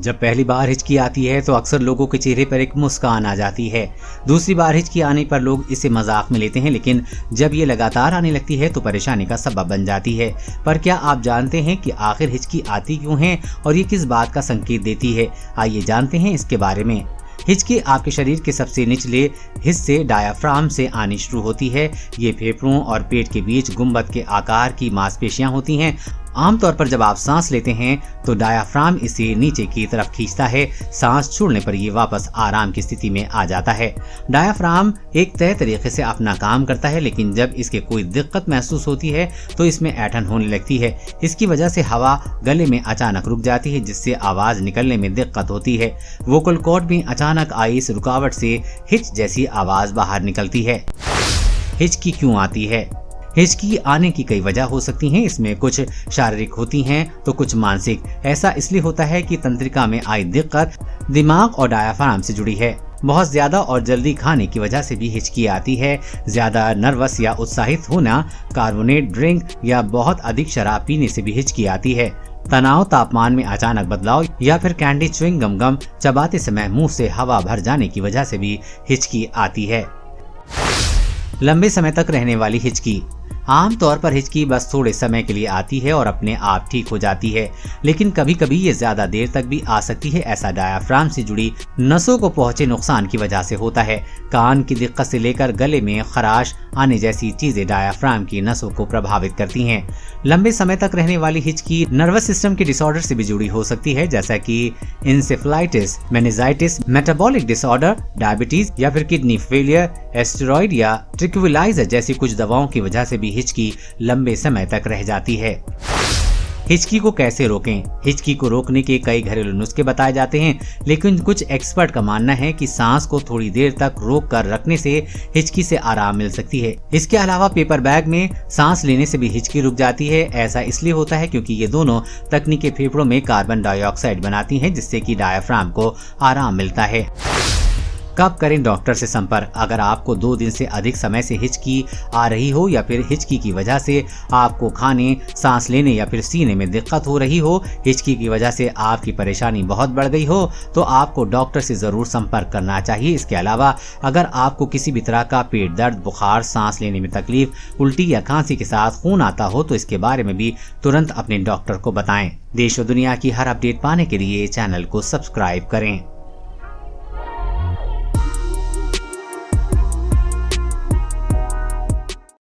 जब पहली बार हिचकी आती है तो अक्सर लोगों के चेहरे पर एक मुस्कान आ जाती है। दूसरी बार हिचकी आने पर लोग इसे मजाक में लेते हैं, लेकिन जब ये लगातार आने लगती है तो परेशानी का सबब बन जाती है। पर क्या आप जानते हैं कि आखिर हिचकी आती क्यों है और ये किस बात का संकेत देती है? आइए जानते हैं इसके बारे में। हिचकी आपके शरीर के सबसे निचले हिस्से डायाफ्राम से आनी शुरू होती है। ये फेफड़ों और पेट के बीच गुंबद के आकार की मांसपेशियां होती हैं। आमतौर पर जब आप सांस लेते हैं तो डायाफ्राम इसे नीचे की तरफ खींचता है। सांस छोड़ने पर ये वापस आराम की स्थिति में आ जाता है। डायाफ्राम एक तय तरीके से अपना काम करता है, लेकिन जब इसके कोई दिक्कत महसूस होती है तो इसमें ऐंठन होने लगती है। इसकी वजह से हवा गले में अचानक रुक जाती है, जिससे आवाज निकलने में दिक्कत होती है। वोकल कॉर्ड में अचानक आई इस रुकावट से हिच जैसी आवाज बाहर निकलती है। हिचकी क्यों आती है? हिचकी आने की कई वजह हो सकती हैं। इसमें कुछ शारीरिक होती हैं तो कुछ मानसिक। ऐसा इसलिए होता है कि तंत्रिका में आई दिक्कत दिमाग और डायाफ्राम से जुड़ी है। बहुत ज्यादा और जल्दी खाने की वजह से भी हिचकी आती है। ज्यादा नर्वस या उत्साहित होना, कार्बोनेट ड्रिंक या बहुत अधिक शराब पीने से भी हिचकी आती है। तनाव, तापमान में अचानक बदलाव या फिर कैंडी च्युइंग गम चबाते समय मुंह से हवा भर जाने की वजह से भी हिचकी आती है। लंबे समय तक रहने वाली हिचकी। आमतौर पर हिचकी बस थोड़े समय के लिए आती है और अपने आप ठीक हो जाती है, लेकिन कभी कभी ये ज्यादा देर तक भी आ सकती है। ऐसा डायाफ्राम से जुड़ी नसों को पहुंचे नुकसान की वजह से होता है। कान की दिक्कत से लेकर गले में खराश आने जैसी चीजें डायाफ्राम की नसों को प्रभावित करती हैं। लंबे समय तक रहने वाली हिचकी नर्वस सिस्टम के डिसऑर्डर से भी जुड़ी हो सकती है, जैसा कि encephalitis, meningitis, metabolic disorder, diabetes या फिर किडनी फेलियर, एस्टेरॉइड या ट्रिक्विलाइजर जैसी कुछ दवाओं की वजह से भी हिचकी लंबे समय तक रह जाती है। हिचकी को कैसे रोकें? हिचकी को रोकने के कई घरेलू नुस्खे बताए जाते हैं, लेकिन कुछ एक्सपर्ट का मानना है कि सांस को थोड़ी देर तक रोक कर रखने से हिचकी से आराम मिल सकती है। इसके अलावा पेपर बैग में सांस लेने से भी हिचकी रुक जाती है। ऐसा इसलिए होता है क्योंकि ये दोनों तकनीकें फेफड़ों में कार्बन डाइऑक्साइड बनाती हैं, जिससे कि डायाफ्राम को आराम मिलता है। कब करें डॉक्टर से संपर्क? अगर आपको 2 दिन से अधिक समय से हिचकी आ रही हो या फिर हिचकी की वजह से आपको खाने, सांस लेने या फिर सीने में दिक्कत हो रही हो, हिचकी की वजह से आपकी परेशानी बहुत बढ़ गई हो, तो आपको डॉक्टर से जरूर संपर्क करना चाहिए। इसके अलावा अगर आपको किसी भी तरह का पेट दर्द, बुखार, सांस लेने में तकलीफ, उल्टी या खांसी के साथ खून आता हो तो इसके बारे में भी तुरंत अपने डॉक्टर को बताएं। देश और दुनिया की हर अपडेट पाने के लिए चैनल को सब्सक्राइब करें।